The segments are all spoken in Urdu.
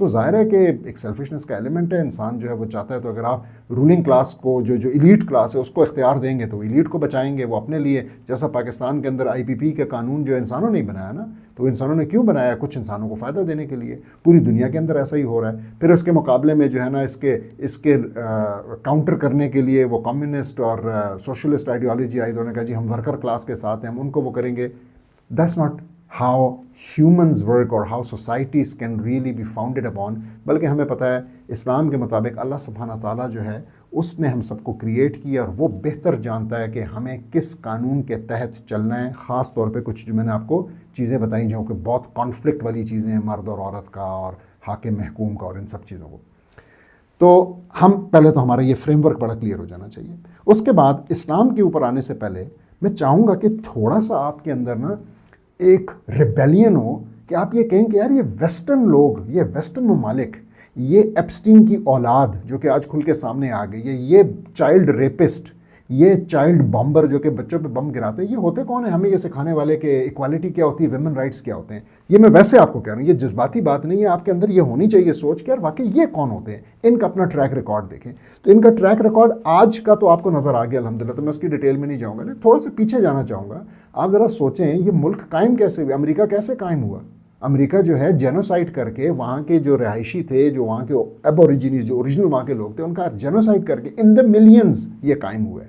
تو ظاہر ہے کہ ایک سیلفشنس کا ایلیمنٹ ہے. انسان جو ہے وہ چاہتا ہے, تو اگر آپ رولنگ کلاس کو جو ایلیٹ کلاس ہے اس کو اختیار دیں گے تو ایلیٹ کو بچائیں گے, وہ اپنے لیے. جیسا پاکستان کے اندر IPP کا قانون جو انسانوں نے بنایا نا, تو انسانوں نے کیوں بنایا؟ کچھ انسانوں کو فائدہ دینے کے لیے. پوری دنیا کے اندر ایسا ہی ہو رہا ہے. پھر اس کے مقابلے میں جو ہے نا اس کے کاؤنٹر کرنے کے لیے وہ کمیونسٹ اور سوشلسٹ آئیڈیالوجی آئی, انہوں نے کہا جی ہم ورکر کلاس کے ساتھ ہیں, ہم ان کو وہ کریں گے. That's not how humans work or how societies can really be founded upon. بلکہ ہمیں پتہ ہے اسلام کے مطابق اللہ سبحانہ تعالیٰ جو ہے اس نے ہم سب کو کریٹ کیا, اور وہ بہتر جانتا ہے کہ ہمیں کس قانون کے تحت چلنا ہے. خاص طور پہ کچھ جو میں نے آپ کو چیزیں بتائیں جو کہ بہت کانفلکٹ والی چیزیں ہیں, مرد اور عورت کا اور حاکم محکوم کا اور ان سب چیزوں کو. تو ہم پہلے تو ہمارا یہ فریم ورک بڑا کلیئر ہو جانا چاہیے. اس کے بعد اسلام کے اوپر آنے سے پہلے میں چاہوں گا کہ تھوڑا سا آپ کے اندر نا ایک ریبیلین ہو کہ آپ یہ کہیں کہ یار یہ ویسٹرن لوگ, یہ ویسٹرن ممالک, یہ ایپسٹین کی اولاد جو کہ آج کھل کے سامنے آ گئی ہے, یہ چائلڈ ریپسٹ, یہ چائلڈ بامبر جو کہ بچوں پہ بم گراتے ہیں, یہ ہوتے کون ہیں ہمیں یہ سکھانے والے کہ ایکوالٹی کیا ہوتی ہے, ویمن رائٹس کیا ہوتے ہیں. یہ میں ویسے آپ کو کہہ رہا ہوں, یہ جذباتی بات نہیں ہے, آپ کے اندر یہ ہونی چاہیے سوچ کہ یار واقعی یہ کون ہوتے ہیں. ان کا اپنا ٹریک ریکارڈ دیکھیں تو ان کا ٹریک ریکارڈ آج کا تو آپ کو نظر آ گیا الحمدللہ. تو میں اس کی ڈیٹیل میں نہیں جاؤں گا, تھوڑا سا پیچھے جانا چاہوں گا. آپ ذرا سوچیں یہ ملک قائم کیسے ہوا, امریکہ کیسے قائم ہوا. امریکہ جو ہے جینوسائڈ کر کے وہاں کے جو رہائشی تھے, جو وہاں کے ایبوریجنیز, جو اوریجنل وہاں کے لوگ تھے, ان کا جینوسائڈ کر کے ان دا ملینز یہ قائم ہوا ہے.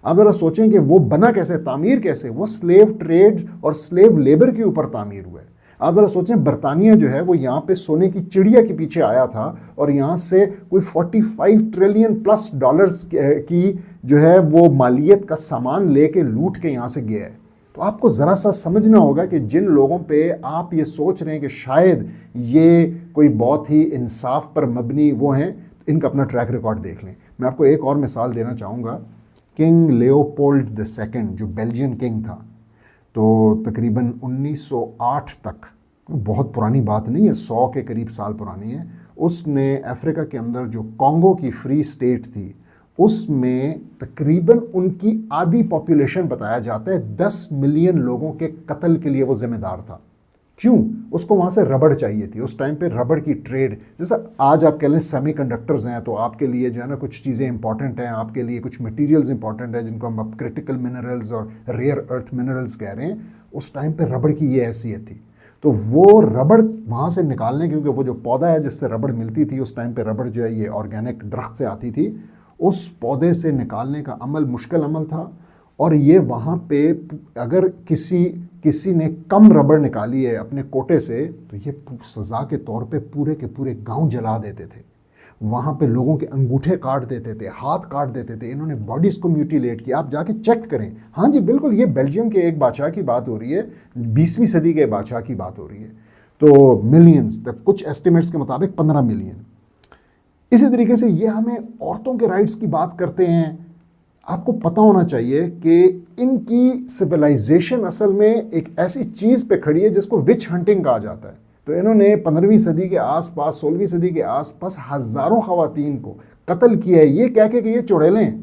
آپ ذرا سوچیں کہ وہ بنا کیسے, تعمیر کیسے, وہ سلیو ٹریڈ اور سلیو لیبر کے اوپر تعمیر ہوا ہے. آپ ذرا سوچیں برطانیہ جو ہے وہ یہاں پہ سونے کی چڑیا کے پیچھے آیا تھا اور یہاں سے کوئی 45 ٹریلین پلس ڈالرز کی جو ہے وہ مالیت کا سامان لے کے لوٹ کے یہاں سے گیا ہے. تو آپ کو ذرا سا سمجھنا ہوگا کہ جن لوگوں پہ آپ یہ سوچ رہے ہیں کہ شاید یہ کوئی بہت ہی انصاف پر مبنی وہ ہیں, ان کا اپنا ٹریک ریکارڈ دیکھ لیں. میں آپ کو ایک اور مثال دینا چاہوں گا. کنگ لیوپولڈ II جو بیلجین کنگ تھا, تو تقریباً 1908 تک, بہت پرانی بات نہیں ہے, 100 کے قریب سال پرانی ہے, اس نے افریقہ کے اندر جو کانگو کی فری اسٹیٹ تھی اس میں تقریباً ان کی آدھی پاپولیشن بتایا جاتا ہے 10 ملین لوگوں کے قتل کے لیے وہ ذمہ دار تھا. کیوں؟ اس کو وہاں سے ربڑ چاہیے تھی. اس ٹائم پہ ربڑ کی ٹریڈ, جیسا آج آپ کہہ لیں سیمی کنڈکٹرز ہیں, تو آپ کے لیے جو ہے نا کچھ چیزیں امپورٹنٹ ہیں, آپ کے لیے کچھ مٹیریلز امپورٹنٹ ہیں جن کو ہم اب کرٹیکل منرلز اور ریئر ارتھ منرلز کہہ رہے ہیں. اس ٹائم پہ ربڑ کی یہ حیثیت تھی. تو وہ ربڑ وہاں سے نکالنے, کیونکہ وہ جو پودا ہے جس سے ربڑ ملتی تھی, اس ٹائم پہ ربڑ جو ہے یہ آرگینک درخت سے آتی تھی, اس پودے سے نکالنے کا عمل مشکل عمل تھا. اور یہ وہاں پہ اگر کسی نے کم ربڑ نکالی ہے اپنے کوٹے سے, تو یہ سزا کے طور پہ پورے کے پورے گاؤں جلا دیتے تھے. وہاں پہ لوگوں کے انگوٹھے کاٹ دیتے تھے, ہاتھ کاٹ دیتے تھے. انہوں نے باڈیز کو میوٹیلیٹ کیا. آپ جا کے چیک کریں. ہاں جی بالکل, یہ بیلجیم کے ایک بادشاہ کی بات ہو رہی ہے, 20ویں صدی کے بادشاہ کی بات ہو رہی ہے. تو ملینز, کچھ ایسٹیمیٹس کے مطابق 15 ملین. اسی طریقے سے یہ ہمیں عورتوں کے رائٹس کی بات کرتے ہیں. آپ کو پتہ ہونا چاہیے کہ ان کی سویلائزیشن اصل میں ایک ایسی چیز پہ کھڑی ہے جس کو وچ ہنٹنگ کہا جاتا ہے. تو انہوں نے 15ویں صدی کے آس پاس, 16ویں صدی کے آس پاس ہزاروں خواتین کو قتل کیا ہے, یہ کہہ کے کہ یہ چڑیلیں ہیں.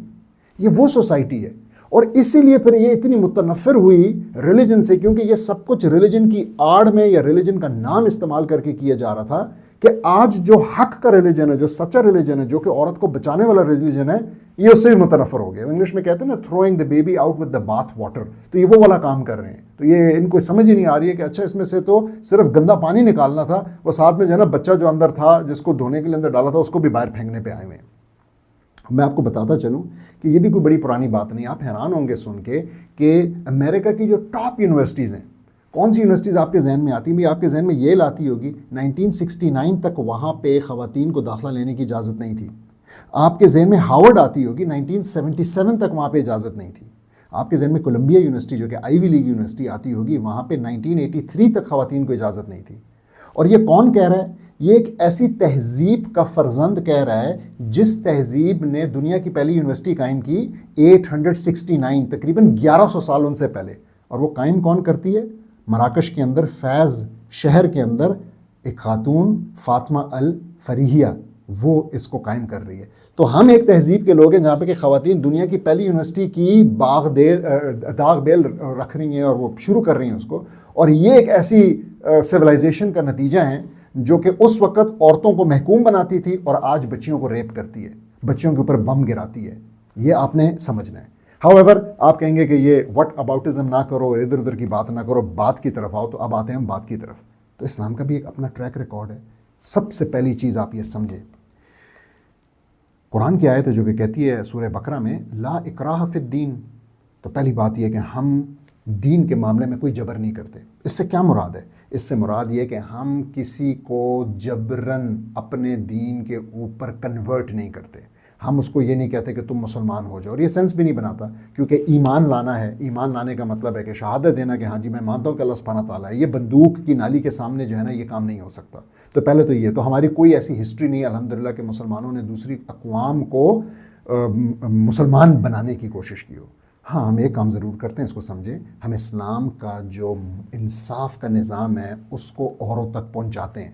یہ وہ سوسائٹی ہے. اور اسی لیے پھر یہ اتنی متنفر ہوئی ریلیجن سے, کیونکہ یہ سب کچھ ریلیجن کی آڑ میں یا ریلیجن کا نام استعمال کر کے کیا جا رہا تھا کہ آج جو حق کا ریلیجن ہے, جو سچا ریلیجن ہے, جو کہ عورت کو بچانے والا ریلیجن ہے, یہ اس سے بھی متنفر ہو گیا. انگلش میں کہتے ہیں نا throwing the baby out with the bath water. تو یہ وہ والا کام کر رہے ہیں. تو یہ ان کو سمجھ ہی نہیں آ رہی ہے کہ اچھا اس میں سے تو صرف گندا پانی نکالنا تھا, وہ ساتھ میں جو ہے نا بچہ جو اندر تھا جس کو دھونے کے لیے اندر ڈالا تھا اس کو بھی باہر پھینکنے پہ آئے ہوئے ہیں. میں آپ کو بتاتا چلوں کہ یہ بھی کوئی بڑی پرانی بات نہیں. آپ حیران ہوں گے سن کے کہ امریکہ کی جو ٹاپ یونیورسٹیز ہیں, کون سی یونیورسٹیز آپ کے ذہن میں آتی ہیں؟ بھی آپ کے ذہن میں ییل آتی ہوگی. 1969 تک وہاں پہ خواتین کو داخلہ لینے کی اجازت نہیں تھی. آپ کے ذہن میں ہاورڈ آتی ہوگی. 1977 تک وہاں پہ اجازت نہیں تھی. آپ کے ذہن میں کولمبیا یونیورسٹی جو کہ آئیوی لیگ یونیورسٹی آتی ہوگی, وہاں پہ 1983 تک خواتین کو اجازت نہیں تھی. اور یہ کون کہہ رہا ہے؟ یہ ایک ایسی تہذیب کا فرزند کہہ رہا ہے جس تہذیب نے دنیا کی پہلی یونیورسٹی قائم کی 869, تقریباً 1100 سال ان سے پہلے. اور وہ قائم کون کرتی ہے؟ مراکش کے اندر فیض شہر کے اندر ایک خاتون فاطمہ الفریحیہ, وہ اس کو قائم کر رہی ہے. تو ہم ایک تہذیب کے لوگ ہیں جہاں پہ کہ خواتین دنیا کی پہلی یونیورسٹی کی داغ بیل رکھ رہی ہیں اور وہ شروع کر رہی ہیں اس کو. اور یہ ایک ایسی سویلائزیشن کا نتیجہ ہے جو کہ اس وقت عورتوں کو محکوم بناتی تھی اور آج بچیوں کو ریپ کرتی ہے، بچیوں کے اوپر بم گراتی ہے. یہ آپ نے سمجھنا ہے. However, آپ کہیں گے کہ یہ وٹ اباؤٹزم نہ کرو، ادھر ادھر کی بات نہ کرو، بات کی طرف آؤ. تو اب آتے ہیں ہم بات کی طرف. تو اسلام کا بھی ایک اپنا ٹریک ریکارڈ ہے. سب سے پہلی چیز آپ یہ سمجھیں، قرآن کی آیت ہے جو کہ کہتی ہے سورہ بقرہ میں لا اکراہ فی الدین. تو پہلی بات یہ ہے کہ ہم دین کے معاملے میں کوئی جبر نہیں کرتے. اس سے کیا مراد ہے؟ اس سے مراد یہ کہ ہم کسی کو جبرن اپنے دین کے اوپر کنورٹ نہیں کرتے. ہم اس کو یہ نہیں کہتے کہ تم مسلمان ہو جاؤ، اور یہ سینس بھی نہیں بناتا، کیونکہ ایمان لانا ہے. ایمان لانے کا مطلب ہے کہ شہادت دینا کہ ہاں جی میں مانتا ہوں کہ اللہ سبحانہ تعالیٰ ہے. یہ بندوق کی نالی کے سامنے جو ہے نا، یہ کام نہیں ہو سکتا. تو پہلے تو یہ تو ہماری کوئی ایسی ہسٹری نہیں ہے الحمدللہ کہ مسلمانوں نے دوسری اقوام کو مسلمان بنانے کی کوشش کی ہو. ہاں ہم ایک کام ضرور کرتے ہیں، اس کو سمجھیں، ہم اسلام کا جو انصاف کا نظام ہے اس کو اوروں تک پہنچاتے ہیں.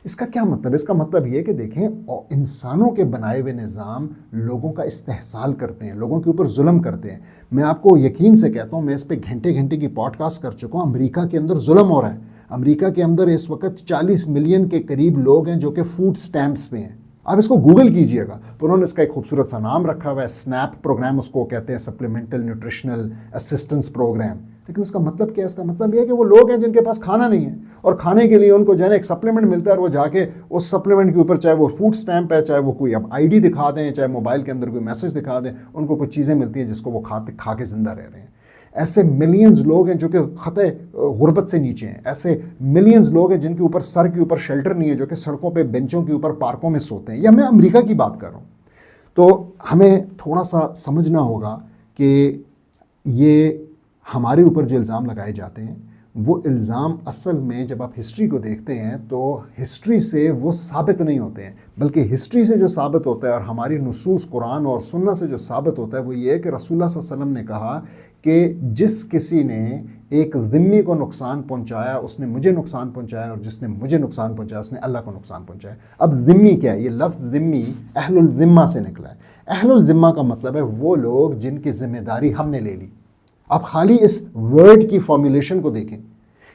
اس کا کیا مطلب ہے؟ اس کا مطلب یہ کہ دیکھیں انسانوں کے بنائے ہوئے نظام لوگوں کا استحصال کرتے ہیں، لوگوں کے اوپر ظلم کرتے ہیں. میں آپ کو یقین سے کہتا ہوں، میں اس پہ گھنٹے گھنٹے کی پوڈ کاسٹ کر چکا ہوں. امریکہ کے اندر ظلم ہو رہا ہے. امریکہ کے اندر اس وقت 40 ملین کے قریب لوگ ہیں جو کہ فوڈ سٹیمپس پہ ہیں. آپ اس کو گوگل کیجئے گا. انہوں نے اس کا ایک خوبصورت سا نام رکھا ہوا ہے، سنیپ پروگرام اس کو کہتے ہیں، سپلیمنٹل نیوٹریشنل اسسٹنس پروگرام. لیکن اس کا مطلب کیا ہے؟ اس کا مطلب یہ ہے کہ وہ لوگ ہیں جن کے پاس کھانا نہیں ہے، اور کھانے کے لیے ان کو جو ہے نا ایک سپلیمنٹ ملتا ہے، اور وہ جا کے اس سپلیمنٹ کے اوپر چاہے وہ فوڈ سٹیمپ ہے، چاہے وہ کوئی اب آئی ڈی دکھا دیں، چاہے موبائل کے اندر کوئی میسج دکھا دیں، ان کو کچھ چیزیں ملتی ہیں جس کو وہ کھا کے زندہ رہ رہے ہیں. ایسے ملینز لوگ ہیں جو کہ خطے غربت سے نیچے ہیں. ایسے ملینز لوگ ہیں جن کے اوپر سر کے اوپر شیلٹر نہیں ہے، جو کہ سڑکوں پہ بینچوں کے اوپر پارکوں میں سوتے ہیں. یا میں امریکہ کی بات کر رہا ہوں. تو ہمیں تھوڑا سا سمجھنا ہوگا کہ یہ ہمارے اوپر جو الزام لگائے جاتے ہیں، وہ الزام اصل میں جب آپ ہسٹری کو دیکھتے ہیں تو ہسٹری سے وہ ثابت نہیں ہوتے ہیں، بلکہ ہسٹری سے جو ثابت ہوتا ہے اور ہماری نصوص قرآن اور سنت سے جو ثابت ہوتا ہے وہ یہ ہے کہ رسول اللہ صلی اللہ علیہ وسلم نے کہا کہ جس کسی نے ایک ذمی کو نقصان پہنچایا اس نے مجھے نقصان پہنچایا، اور جس نے مجھے نقصان پہنچایا اس نے اللہ کو نقصان پہنچایا. اب ذمی کیا ہے؟ یہ لفظ ذمی اہل الذمہ سے نکلا ہے. اہل الذمہ کا مطلب ہے وہ لوگ جن کی ذمہ داری ہم نے لے لی. آپ خالی اس ورڈ کی فارمولیشن کو دیکھیں،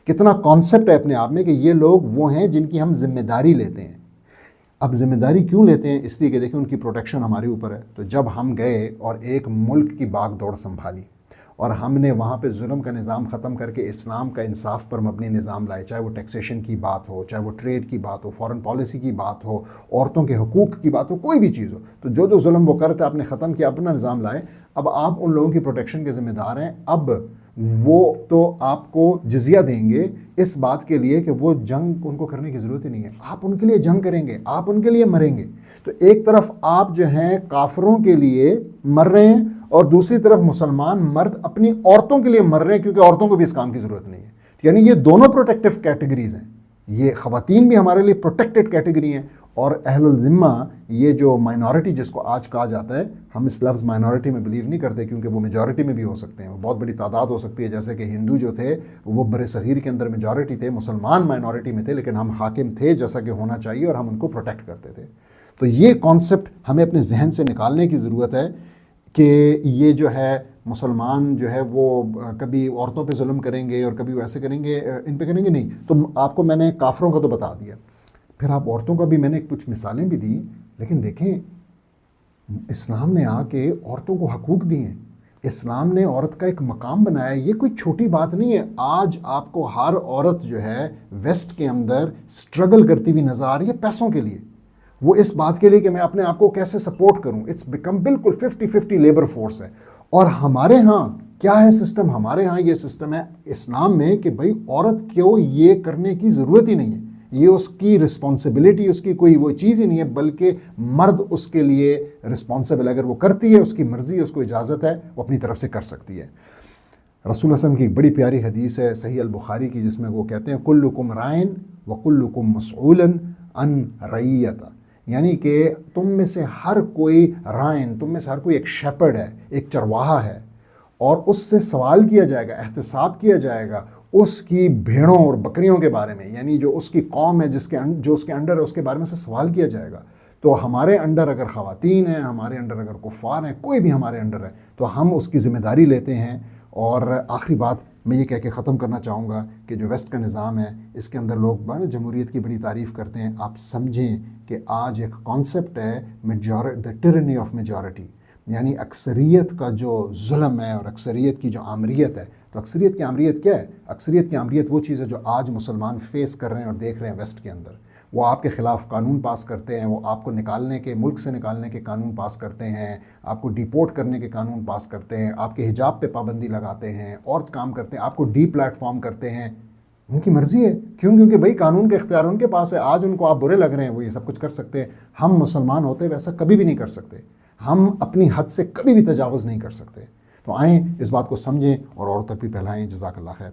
کتنا کانسیپٹ ہے اپنے آپ میں کہ یہ لوگ وہ ہیں جن کی ہم ذمہ داری لیتے ہیں. اب ذمہ داری کیوں لیتے ہیں؟ اس لیے کہ دیکھیں ان کی پروٹیکشن ہمارے اوپر ہے. تو جب ہم گئے اور ایک ملک کی باغ دوڑ سنبھالی اور ہم نے وہاں پہ ظلم کا نظام ختم کر کے اسلام کا انصاف پر مبنی نظام لائے، چاہے وہ ٹیکسیشن کی بات ہو، چاہے وہ ٹریڈ کی بات ہو، فورن پالیسی کی بات ہو، عورتوں کے حقوق کی بات ہو، کوئی بھی چیز ہو، تو جو ظلم وہ کرتے آپ نے ختم کیا، اپنا نظام لائے. اب آپ ان لوگوں کی پروٹیکشن کے ذمہ دار ہیں. اب وہ تو آپ کو جزیہ دیں گے اس بات کے لیے کہ وہ جنگ ان کو کرنے کی ضرورت ہی نہیں ہے. آپ ان کے لیے جنگ کریں گے، آپ ان کے لیے مریں گے. تو ایک طرف آپ جو ہیں کافروں کے لیے مر رہے ہیں، اور دوسری طرف مسلمان مرد اپنی عورتوں کے لیے مر رہے ہیں، کیونکہ عورتوں کو بھی اس کام کی ضرورت نہیں ہے. یعنی یہ دونوں پروٹیکٹیو کیٹیگریز ہیں. یہ خواتین بھی ہمارے لیے پروٹیکٹڈ کیٹیگری ہیں، اور اہل الذمہ یہ جو مائنورٹی جس کو آج کہا جاتا ہے، ہم اس لفظ مائنورٹی میں بلیو نہیں کرتے کیونکہ وہ میجورٹی میں بھی ہو سکتے ہیں، وہ بہت بڑی تعداد ہو سکتی ہے. جیسے کہ ہندو جو تھے وہ بر صغیر کے اندر میجورٹی تھے، مسلمان مائنورٹی میں تھے، لیکن ہم حاکم تھے جیسا کہ ہونا چاہیے اور ہم ان کو پروٹیکٹ کرتے تھے. تو یہ کانسیپٹ ہمیں اپنے ذہن سے نکالنے کی ضرورت ہے کہ یہ جو ہے مسلمان جو ہے وہ کبھی عورتوں پہ ظلم کریں گے اور کبھی ویسے کریں گے، ان پہ کریں گے نہیں. تو آپ کو میں نے کافروں کا تو بتا دیا، پھر آپ عورتوں کا بھی میں نے کچھ مثالیں بھی دی. لیکن دیکھیں اسلام نے آ کے عورتوں کو حقوق دیے ہیں، اسلام نے عورت کا ایک مقام بنایا ہے. یہ کوئی چھوٹی بات نہیں ہے. آج آپ کو ہر عورت جو ہے ویسٹ کے اندر سٹرگل کرتی ہوئی نظر آ رہی ہے پیسوں کے لیے، وہ اس بات کے لیے کہ میں اپنے آپ کو کیسے سپورٹ کروں. اٹس بیکم بالکل 50-50 لیبر فورس ہے. اور ہمارے ہاں کیا ہے سسٹم؟ ہمارے ہاں یہ سسٹم ہے اسلام میں کہ بھائی عورت کو یہ کرنے کی ضرورت ہی نہیں ہے، یہ اس کی رسپانسبلٹی، اس کی کوئی وہ چیز ہی نہیں ہے، بلکہ مرد اس کے لیے رسپانسبل. اگر وہ کرتی ہے، اس کی مرضی، اس کو اجازت ہے، وہ اپنی طرف سے کر سکتی ہے. رسول اللہ صلی اللہ علیہ وسلم کی ایک بڑی پیاری حدیث ہے صحیح البخاری کی، جس میں وہ کہتے ہیں کلکم رائن وکلکم مسئولا عن رعیتہ. یعنی کہ تم میں سے ہر کوئی رائن، تم میں سے ہر کوئی ایک شیپرڈ ہے، ایک چرواہا ہے، اور اس سے سوال کیا جائے گا، احتساب کیا جائے گا اس کی بھیڑوں اور بکریوں کے بارے میں. یعنی جو اس کی قوم ہے، جو اس کے انڈر ہے، اس کے بارے میں سے سوال کیا جائے گا. تو ہمارے انڈر اگر خواتین ہیں، ہمارے انڈر اگر کفار ہیں، کوئی بھی ہمارے انڈر ہے، تو ہم اس کی ذمہ داری لیتے ہیں. اور آخری بات میں یہ کہہ کے ختم کرنا چاہوں گا کہ جو ویسٹ کا نظام ہے اس کے اندر لوگ جمہوریت کی بڑی تعریف کرتے ہیں. آپ سمجھیں کہ آج ایک کانسیپٹ ہے دا ٹرنی آف میجورٹی، یعنی اکثریت کا جو ظلم ہے اور اکثریت کی جو آمریت ہے. تو اکثریت کی آمریت کیا ہے؟ اکثریت کی آمریت وہ چیز ہے جو آج مسلمان فیس کر رہے ہیں اور دیکھ رہے ہیں ویسٹ کے اندر. وہ آپ کے خلاف قانون پاس کرتے ہیں، وہ آپ کو نکالنے کے، ملک سے نکالنے کے قانون پاس کرتے ہیں، آپ کو ڈیپورٹ کرنے کے قانون پاس کرتے ہیں، آپ کے حجاب پہ پابندی لگاتے ہیں اور کام کرتے ہیں، آپ کو ڈی پلیٹ فارم کرتے ہیں. ان کی مرضی ہے. کیونکہ بھائی قانون کے اختیار ان کے پاس ہے. آج ان کو آپ برے لگ رہے ہیں، وہ یہ سب کچھ کر سکتے ہیں. ہم مسلمان ہوتے ویسا کبھی بھی نہیں کر سکتے. ہم اپنی حد سے کبھی بھی تجاوز نہیں کر سکتے. تو آئیں اس بات کو سمجھیں اور اوروں تک بھی پھیلائیں. جزاک اللہ خیر.